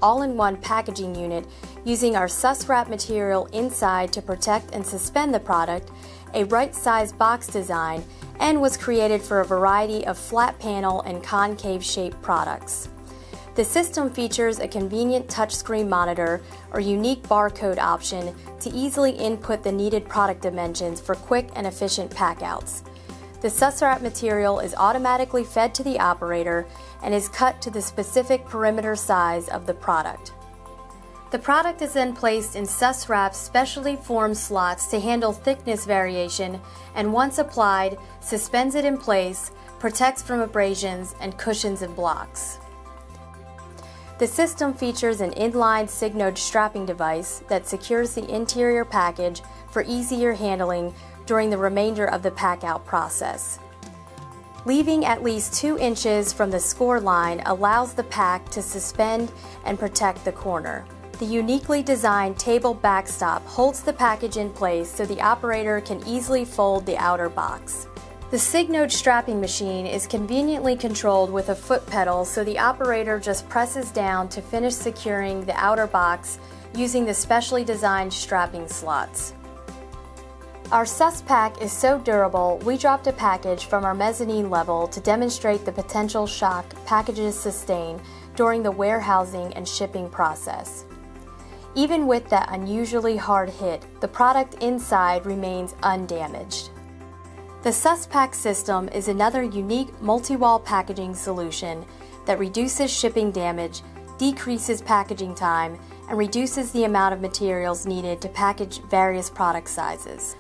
all-in-one packaging unit using our SUS-PAK material inside to protect and suspend the product, a right-sized box design, and was created for a variety of flat panel and concave shaped products. The system features a convenient touchscreen monitor or unique barcode option to easily input the needed product dimensions for quick and efficient packouts. The SUS-PAK material is automatically fed to the operator and is cut to the specific perimeter size of the product. The product is then placed in SUS-PAK specially formed slots to handle thickness variation, and once applied, suspends it in place, protects from abrasions, and cushions and blocks. The system features an inline Signode strapping device that secures the interior package for easier handling during the remainder of the pack-out process. Leaving at least 2 inches from the score line allows the pack to suspend and protect the corner. The uniquely designed table backstop holds the package in place so the operator can easily fold the outer box. The Signode strapping machine is conveniently controlled with a foot pedal, so the operator just presses down to finish securing the outer box using the specially designed strapping slots. Our SUS-PAK is so durable, we dropped a package from our mezzanine level to demonstrate the potential shock packages sustain during the warehousing and shipping process. Even with that unusually hard hit, the product inside remains undamaged. The SUS-PAK system is another unique multi-wall packaging solution that reduces shipping damage, decreases packaging time, and reduces the amount of materials needed to package various product sizes.